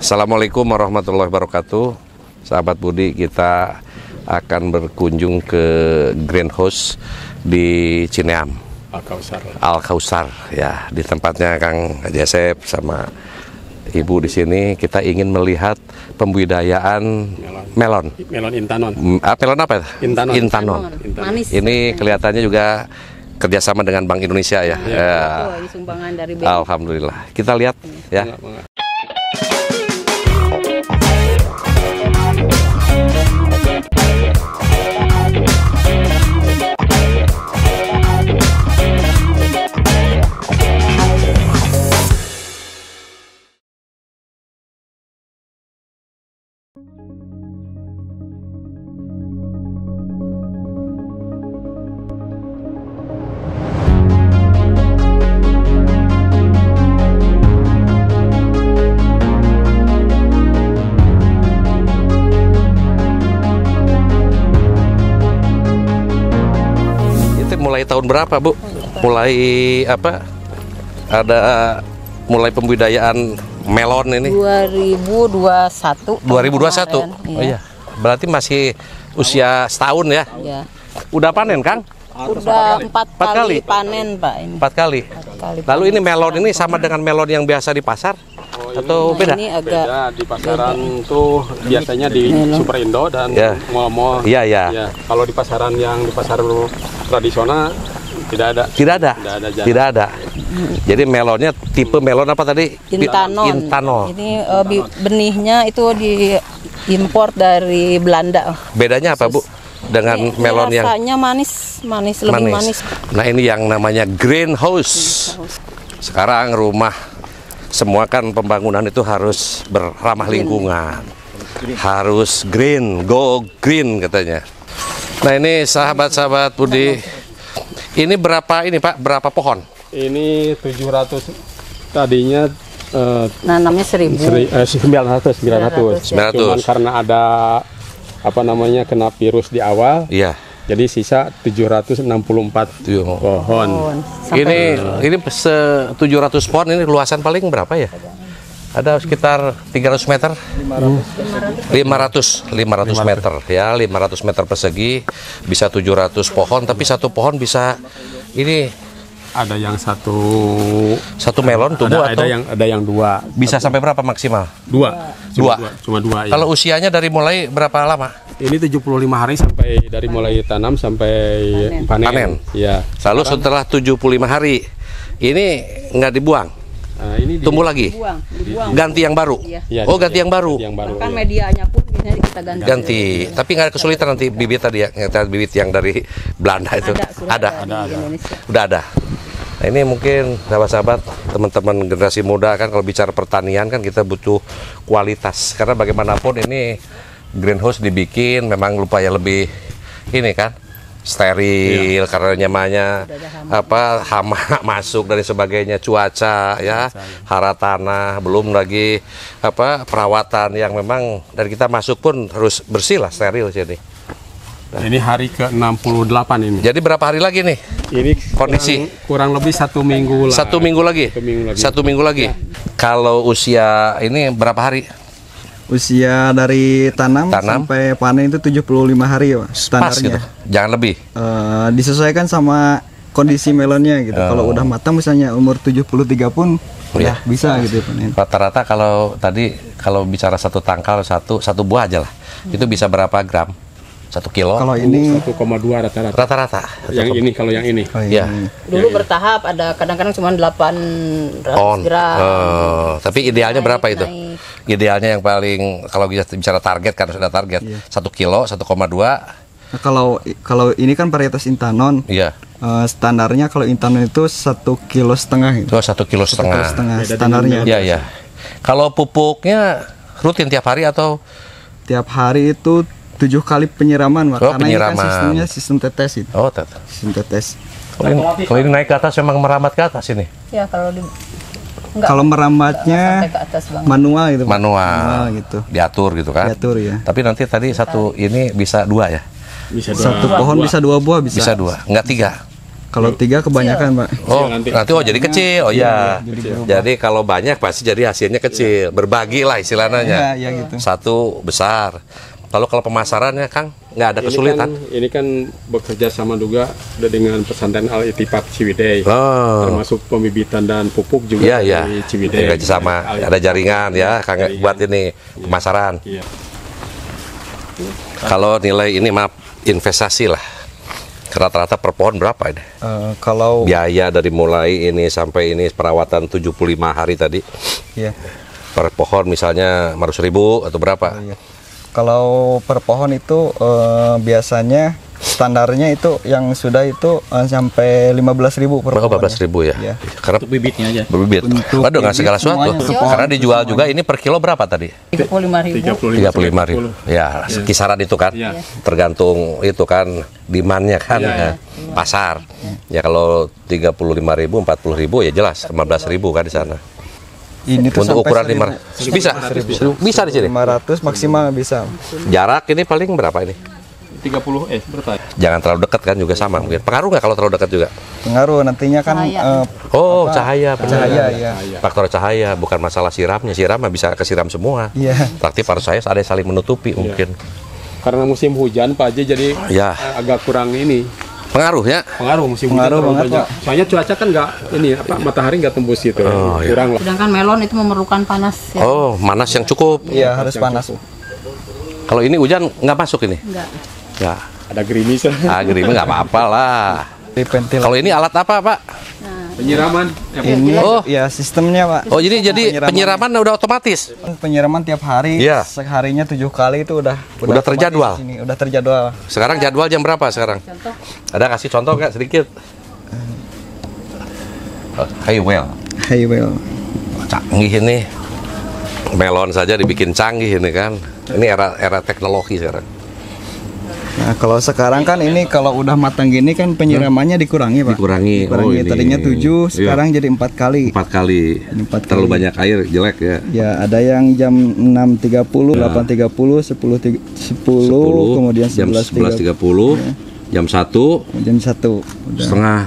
Assalamualaikum warahmatullahi wabarakatuh. Sahabat Budi, kita akan berkunjung ke greenhouse di Cineam, Al-Kausar ya, di tempatnya Kang Josep sama Ibu di sini. Kita ingin melihat pembudidayaan melon intanon. Melon apa ya? Intanon. Manis. Ini kelihatannya juga kerjasama dengan Bank Indonesia ya. Betul, sumbangan dari BI. Alhamdulillah. Kita lihat ya. Mulai tahun berapa, Bu? Mulai apa? Ada mulai pembudidayaan melon ini? 2021. 2021. Kemarin, Oh iya. Berarti masih usia setahun ya? Iya. Udah panen, Kang? Udah 4 kali panen, Pak, ini. 4 kali. Lalu ini melon ini sama dengan melon yang biasa di pasar? Atau beda? Ini agak beda. Di pasaran tuh biasanya di Superindo dan mall-mall. Iya. Ya, kalau di pasaran yang di pasar tradisional tidak ada. Tidak ada. Jadi melonnya tipe melon apa tadi? Intanon. Ini benihnya itu diimpor dari Belanda. Bedanya apa, Bu? Dengan melon yang rasanya manis, lebih manis. Nah, ini yang namanya greenhouse. Sekarang rumah semua kan pembangunan itu harus beramah lingkungan, harus green, go green katanya. Nah, ini sahabat-sahabat Budi, ini berapa ini Pak? Berapa pohon? Ini 700 tadinya. Namanya 900. 900. Cuman karena ada apa namanya kena virus di awal. Iya. Jadi sisa 764 pohon. Ini 700 pohon ini luasan paling berapa ya? Ada sekitar 300 meter? 500 meter ya, 500 meter persegi, bisa 700 pohon, tapi satu pohon bisa ini ada yang satu melon tumbuh atau ada yang dua. Bisa sampai berapa maksimal? Cuma dua ya. Kalau usianya dari mulai berapa lama? Ini 75 hari sampai dari mulai tanam sampai panen. Ya. Lalu setelah 75 hari ini nggak dibuang? Ini tumbuh lagi? Dibuang. Ganti yang baru? Iya. Oh, ganti yang baru? Bahkan medianya pun biasanya kita ganti. Tapi nggak ada kesulitan nanti bibit tadi ya, bibit yang dari Belanda itu? Ada. Udah ada. Nah, ini mungkin sahabat-sahabat, teman-teman generasi muda kan kalau bicara pertanian kan kita butuh kualitas. Karena bagaimanapun ini greenhouse dibikin memang lupa ya lebih ini kan steril karena nyamannya hama masuk dan sebagainya, cuaca ya, hara tanah, belum lagi perawatan yang memang dari kita masuk pun harus bersih lah, steril sini. Nah. Ini hari ke-68 ini. Jadi berapa hari lagi nih? Ini kondisi kurang lebih 1 minggu lah. 1 minggu lagi. 1 minggu lagi. Ya. Kalau usia ini berapa hari? Usia dari tanam sampai panen itu 75 hari ya, standarnya. Pas gitu. Jangan lebih. Disesuaikan sama kondisi melonnya gitu. Kalau udah matang misalnya umur 73 pun udah bisa gitu panen. Rata-rata kalau bicara satu tangkal satu buah aja lah. Itu bisa berapa gram? 1 kilo. Kalau ini 1,2 rata-rata. Kalau yang ini. Oh, iya. Dulu bertahap, ada kadang-kadang cuma 800 gram. Tapi idealnya berapa itu? Idealnya yang paling kalau bicara target kan sudah target 1 kilo, 1,2. Nah, kalau ini kan varietas Intanon. Iya. Standarnya kalau Intanon itu 1,5 kilo gitu. 1,5 kilo standarnya. Iya. Kalau pupuknya rutin tiap hari atau? Tiap hari itu 7 kali penyiraman, Pak. Karena penyiraman. Ini kan sistemnya sistem tetes itu. Oh, tetes. Sistem tetes. Kalau ini naik ke atas memang merambat ke atas ini. Ya, kalau merambatnya manual gitu. Manual gitu. Diatur gitu kan. Diatur ya. Tapi nanti tadi satu ini bisa 2 ya. Bisa 2. Satu pohon bisa 2 buah bisa. Bisa 2, enggak 3. Kalau 3 kebanyakan, Pak. Oh, nanti jadi kecil. Oh ya. Jadi kalau banyak pasti jadi hasilnya kecil. Berbagi lah istilahnya. Iya, gitu. Satu besar. Lalu kalau pemasarannya, Kang, nggak ada kesulitan? Ini kan bekerja sama juga dengan pesantren Al-Ittifaq Ciwidey. Oh. Termasuk pembibitan dan pupuk juga Iya. dari Ciwidey. Kerja sama. Ada jaringan ya, Kang, buat ini pemasaran. Iya. Kalau nilai ini maaf investasi lah. Rata-rata per pohon berapa ini? Kalau Biaya dari mulai ini sampai ini perawatan 75 hari tadi. iya. Per pohon misalnya 500.000 atau berapa? Iya. Kalau per pohon itu biasanya standarnya itu yang sudah itu sampai 15.000 per pohon. 15.000 ya. Iya. Karena Bibitnya aja. berbibit. Untuk Waduh, nggak bibit segala sesuatu. semuanya, untuk pohon Karena dijual semuanya. juga ini per kilo berapa tadi? 35.000. 35.000. Ya, kisaran itu kan. Iya. Tergantung itu kan demand-nya kan. Iya, Pasar. Ya kalau 35.000, 40.000 ya jelas 15.000 kan di sana. Ini tuh Untuk sampai ukuran 1.000. 5 bisa di sini. 500 maksimal bisa. Jarak ini paling berapa ini? 30 berapa? Jangan terlalu dekat kan juga sama mungkin. Pengaruh nggak kalau terlalu dekat juga? Pengaruh nantinya kan Cahaya. Oh, cahaya. benar. cahaya ya. Faktor cahaya bukan masalah siramnya. Siram mah bisa kesiram semua. Iya. Praktis harus saya ada yang saling menutupi mungkin. Karena musim hujan Pak Haji jadi Ya, agak kurang ini. pengaruhnya. Pengaruh musim Pengaruh hujan terlalu banget, banyak. Soalnya cuaca kan nggak ini apa matahari nggak tembus gitu. Oh, iya. Kurang lah. Sedangkan melon itu memerlukan panas ya. Oh, manas yang cukup. Iya, harus panas. Kalau ini hujan nggak masuk ini? Enggak. Ya, Ada gerimis. gerimis nggak apa-apa lah. Di ventilasi. Kalau ini alat apa, Pak? Penyiraman. Ini Oh. ya sistemnya, Pak. Oh, jadi penyiraman udah otomatis. Penyiraman tiap hari, Iya. seharinya 7 kali itu udah Udah terjadwal? otomatis ini, udah terjadwal. Sekarang jadwal jam berapa sekarang? Contoh. Ada kasih contoh nggak sedikit? Hey, well. Hey, well. Canggih ini. Melon saja dibikin canggih ini kan. Ini era teknologi sekarang. Nah, kalau sekarang kan ini kalau udah matang gini kan penyiramannya dikurangi, Pak. Dikurangi. Oh, ini. Tadinya 7, sekarang jadi 4 kali. 4 kali. Ini 4 Terlalu kali. banyak air jelek ya. Ya, ada yang jam 6.30, 8.30, 10, kemudian jam 11.30, 11.30, jam 1, jam 1. Udah. setengah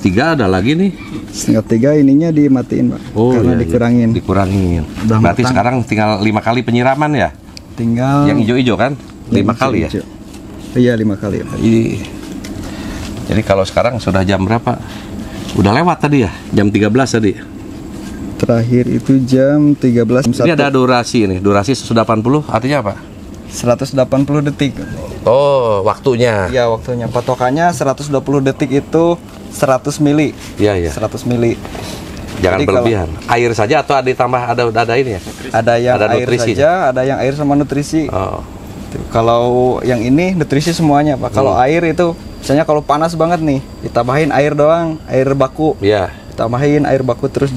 3 ada lagi nih. Setengah 3 ininya dimatiin, Pak. Karena iya, dikurangin. Dikurangin. Udah Berarti matang. sekarang tinggal 5 kali penyiraman ya? Tinggal Yang hijau-hijau kan? 5 kali ya? hijau. Iya, 5 kali. Pak. Jadi kalau sekarang sudah jam berapa? Udah lewat tadi ya? Jam 13 tadi. Terakhir itu jam 13. Ini ada durasi nih. Durasi 180 artinya apa? 180 detik. Oh, waktunya. Ya, waktunya. Patokannya 120 detik itu 100 mili. Iya, iya. 100 mili. Jangan Jadi berlebihan. Air saja atau ada ditambah ada ini ya? Ada yang Ada air nutrisi. saja, ada yang air sama nutrisi. Oh. Kalau yang ini nutrisi semuanya, Pak. Kalau air itu misalnya kalau panas banget nih, ditambahin air doang, air baku. Iya. Tambahin air baku terus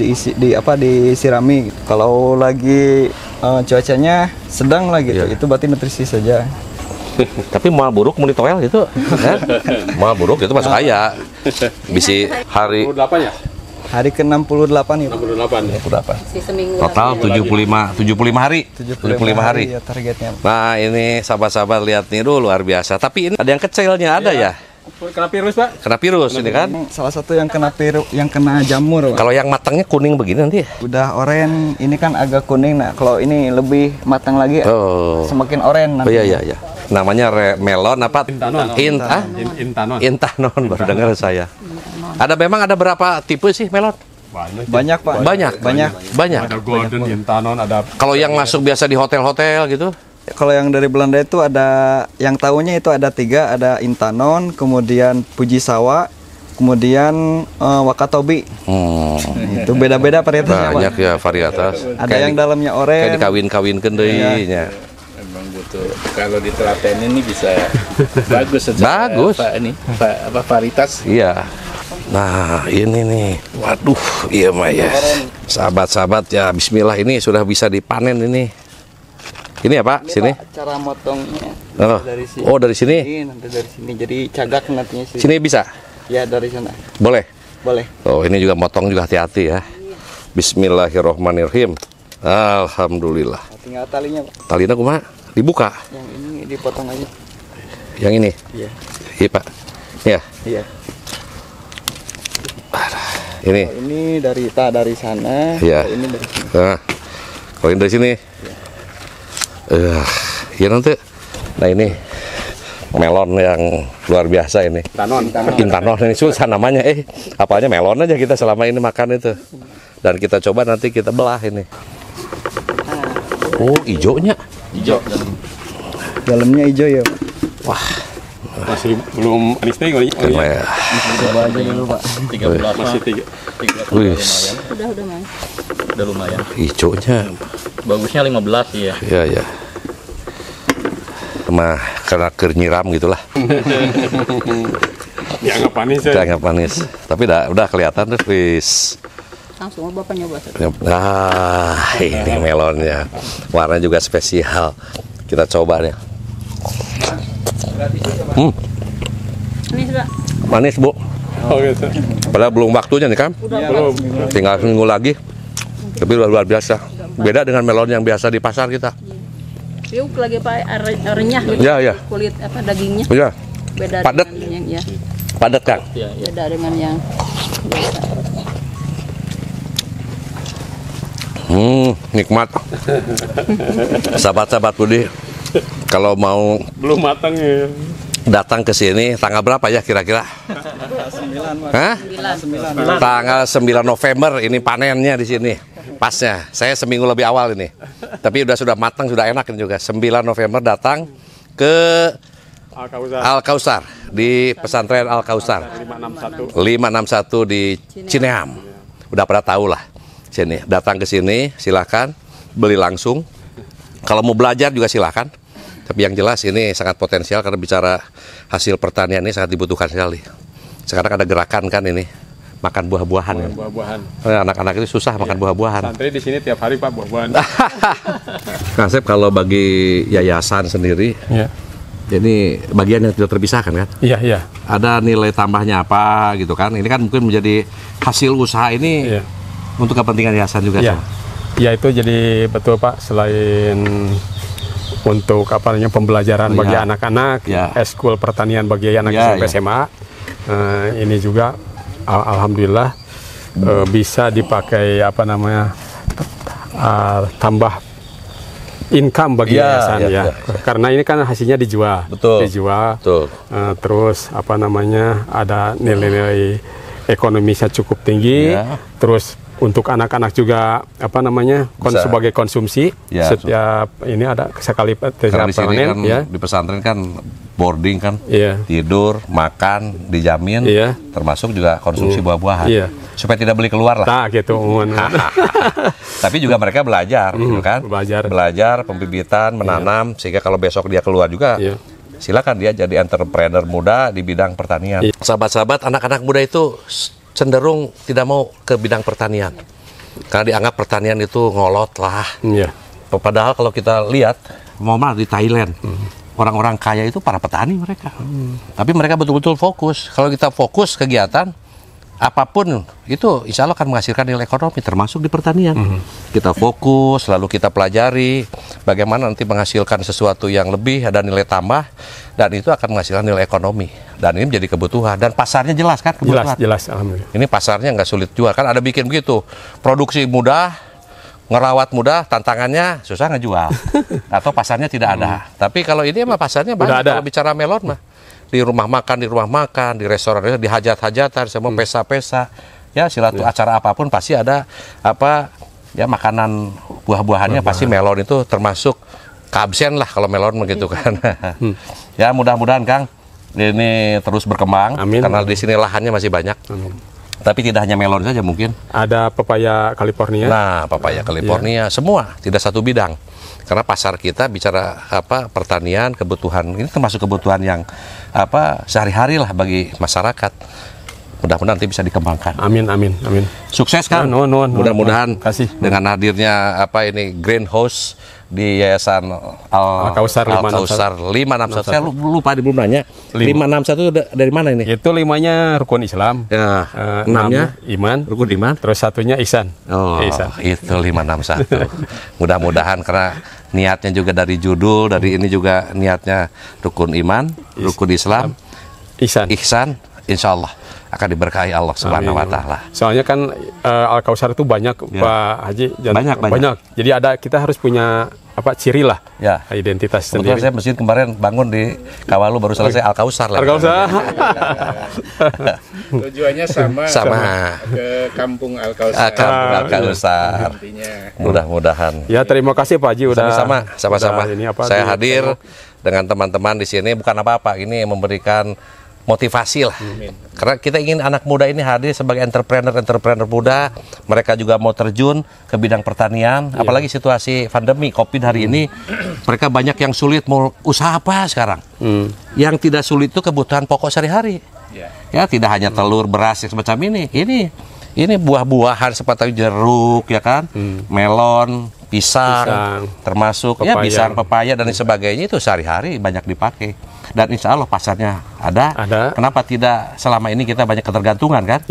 disirami. Kalau lagi cuacanya sedang lah gitu, Iya. itu berarti nutrisi saja. Tapi mau buruk mau ditoel gitu. Kan? Mau buruk itu masuk aya. Bisi hari 68 ya? Hari ke-68 ya, Pak. 68 ya. berapa? Si seminggu Total 75 hari. 75 hari. ya targetnya. Nah, ini sahabat-sahabat lihat nih dulu luar biasa. Tapi ini ada yang kecilnya ada ya? Kena virus Pak? Kena virus ini kan? Salah satu yang kena yang kena jamur, Pak. Kalau yang matangnya kuning begini nanti. Udah oren, ini kan agak kuning. Nah, kalau ini lebih matang lagi, Oh. semakin oren Oh nanti. iya. Namanya melon apa? Intanon. Intanon. Intanon baru dengar saya. Memang ada berapa tipe sih melon? Banyak, Pak. Banyak. Ada golden, intanon, ada Kalau yang masuk biasa di hotel-hotel gitu? Kalau yang dari Belanda itu ada, yang tahunya itu ada 3, ada Intanon, kemudian Fujisawa, kemudian Wakatobi. Itu beda-beda varietasnya, Pak. Banyak ya varietas. Ada yang dalamnya kayak oren. dikawin-kawin deui nya. Emang butuh kalau ditelaten ini bisa bagus secara Bagus. varietas. Iya. Nah, ini nih. Waduh, iya mah ya. Sahabat-sahabat ya, bismillah ini sudah bisa dipanen ini. Ini ya, Pak, sini. Pak, cara motongnya Oh. dari sini. Oh, dari sini. Nanti dari sini. Jadi cagak nantinya sini. Sini bisa? Ya, dari sana. Boleh. Boleh. Oh, ini juga motong juga hati-hati ya. Bismillahirrahmanirrahim. Alhamdulillah. Nah, tinggal talinya, Pak. Talinya kumaha? Dibuka. Yang ini dipotong aja. Yang ini. Iya. Iya, Pak. Ya. Iya. Ini. Ini dari sana. Iya. Ini dari sini. Nah, kalau ini dari sini. Iya nanti. Nah ini melon yang luar biasa ini. Intanon ini susah namanya. Apanya melon aja kita selama ini makan itu. Dan kita coba nanti kita belah ini. Oh, hijaunya. Hijau. Dalamnya hijau ya. Wah. Masih belum anis nih kali. Coba aja dulu Pak. 38. Masih 3. Wih. Udah Mang. Udah lumayan. Hijaunya. Bagusnya 15 ya. Iya. Mah karena nyiram gitulah. Dianggap manis ya. Dianggap manis. Tapi udah kelihatan tuh, wis. Langsung Bapak nyoba. Ini melonnya. Warnanya juga spesial. Kita coba nih. Ini sudah. Manis, Bu. Oh gitu. Padahal belum waktunya nih kan. Belum. Tinggal seminggu lagi. Tapi luar biasa. Beda dengan melon yang biasa di pasar kita. Piuk lagi Pak renyah gitu. Iya. Kulit dagingnya. Iya. Beda Padat. dengan yang ya. Padat kan? Beda dengan yang biasa. Nikmat. Sahabat-sahabat Budi, kalau mau Belum matang ya. datang ke sini tanggal berapa ya kira-kira? 9. Hah? 9. Tanggal 9 November ini panennya di sini. Pasnya. Saya seminggu lebih awal ini. Tapi sudah matang, sudah enak ini juga. 9 November datang ke Al-Kausar di pesantren Al-Kausar 561 di Cineam. Udah pada tahu lah. Sini, datang ke sini silakan beli langsung. Kalau mau belajar juga silakan. Tapi yang jelas ini sangat potensial karena bicara hasil pertanian ini sangat dibutuhkan sekali. Sekarang ada gerakan kan ini makan buah-buahan. Buah-buahan. Anak-anak itu susah makan buah-buahan. Santri di sini tiap hari Pak buah-buahan. Kasep kalau bagi yayasan sendiri, jadi bagian yang tidak terpisahkan kan? Iya. Ada nilai tambahnya apa gitu kan? Ini kan mungkin menjadi hasil usaha ini untuk kepentingan yayasan juga. Iya. Ya itu jadi betul Pak, selain untuk pembelajaran bagi anak-anak, eskul pertanian bagi anak SMP SMA, ini juga alhamdulillah bisa dipakai tambah income bagi yayasan ya. Karena ini kan hasilnya dijual. Betul. Terus ada nilai-nilai ekonomisnya cukup tinggi. Terus untuk anak-anak juga sebagai konsumsi setiap ini ada sekali karena di sini panen, kan di pesantren kan boarding kan tidur makan dijamin termasuk juga konsumsi buah-buahan supaya tidak beli keluar lah. Nah gitu. Tapi juga mereka belajar gitu kan, belajar pembibitan menanam sehingga kalau besok dia keluar juga silakan dia jadi entrepreneur muda di bidang pertanian. Sahabat-sahabat, anak-anak muda itu cenderung tidak mau ke bidang pertanian karena dianggap pertanian itu ngolot lah. Padahal kalau kita lihat mau di Thailand orang-orang kaya itu para petani mereka. Tapi mereka betul-betul fokus. Kalau kita fokus kegiatan apapun itu insya Allah akan menghasilkan nilai ekonomi termasuk di pertanian. Kita fokus lalu kita pelajari bagaimana nanti menghasilkan sesuatu yang lebih ada nilai tambah dan itu akan menghasilkan nilai ekonomi dan ini menjadi kebutuhan dan pasarnya jelas kan kebutuhan. Jelas alhamdulillah. Ini pasarnya nggak sulit jual kan ada bikin begitu produksi mudah ngerawat mudah tantangannya susah ngejual atau pasarnya tidak ada. Tapi kalau ini mah pasarnya banyak. Kalau bicara melon mah di rumah makan, di restoran, di hajat-hajatan, semua pesta-pesta, ya acara apapun pasti ada makanan buah-buahannya pasti melon itu termasuk keabsen lah kalau melon begitu kan. Ya mudah-mudahan Kang ini terus berkembang. Amin. Karena di sini lahannya masih banyak. Amin. Tapi tidak hanya melon saja mungkin. Ada pepaya California. Nah, pepaya California semua tidak satu bidang. Karena pasar kita bicara pertanian, kebutuhan ini termasuk kebutuhan yang sehari-hari lah bagi masyarakat. Mudah-mudahan nanti bisa dikembangkan. Amin. Sukses kan? Mudah-mudahan dengan hadirnya greenhouse di Yayasan Al-Kausar 561. Saya lupa belum nanya. 561 dari mana ini? Itu 5-nya rukun Islam. Ya, 6-nya iman, rukun iman. Terus 1-nya ihsan. Oh, ihsan. Itu 561. Mudah-mudahan karena niatnya juga dari judul, dari ini juga niatnya rukun iman, rukun Islam, ihsan. insya Allah akan diberkahi Allah Subhanahu wa Ta'ala. Soalnya kan Al-Kausar itu banyak, Pak Haji. Banyak. Jadi kita harus punya ciri lah, identitas sendiri. Saya masjid kemarin bangun di Kawalu baru selesai Al-Kausar lah. Al-Kausar. Tujuannya sama ke kampung Al-Kausar. Kampung Al-Kausar. Mudah-mudahan. Ya, terima kasih Pak Haji udah sama-sama. Saya hadir dengan teman-teman di sini bukan apa-apa, ini memberikan motivasi lah. Karena kita ingin anak muda ini hadir sebagai entrepreneur muda. Mereka juga mau terjun ke bidang pertanian. Apalagi situasi pandemi COVID hari ini, mereka banyak yang sulit mau usaha apa sekarang. Yang tidak sulit itu kebutuhan pokok sehari-hari. Ya, tidak hanya telur, beras semacam ini. Ini buah-buahan seperti jeruk, ya kan, melon, pisang, termasuk pisang, pepaya dan sebagainya itu sehari-hari banyak dipakai. Dan insya Allah pasarnya ada. Kenapa tidak selama ini kita banyak ketergantungan kan?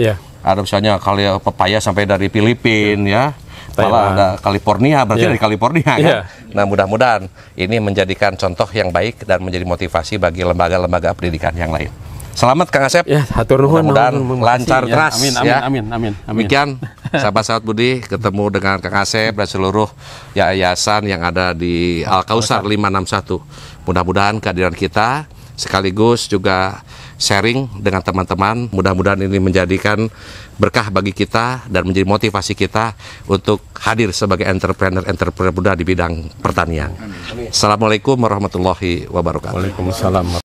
Ada misalnya kalau pepaya sampai dari Filipina, ya, malah ada California, berarti dari California kan? Nah, mudah-mudahan ini menjadikan contoh yang baik dan menjadi motivasi bagi lembaga-lembaga pendidikan yang lain. Selamat Kang Asep. Ya, hatur nuhun. Mudah-mudahan lancar terus. Amin. Demikian sahabat-sahabat Budi, ketemu dengan Kang Asep dan seluruh yayasan yang ada di Al-Kausar 561. Mudah-mudahan kehadiran kita sekaligus juga sharing dengan teman-teman. Mudah-mudahan ini menjadikan berkah bagi kita dan menjadi motivasi kita untuk hadir sebagai entrepreneur muda di bidang pertanian. Assalamualaikum warahmatullahi wabarakatuh. Waalaikumsalam.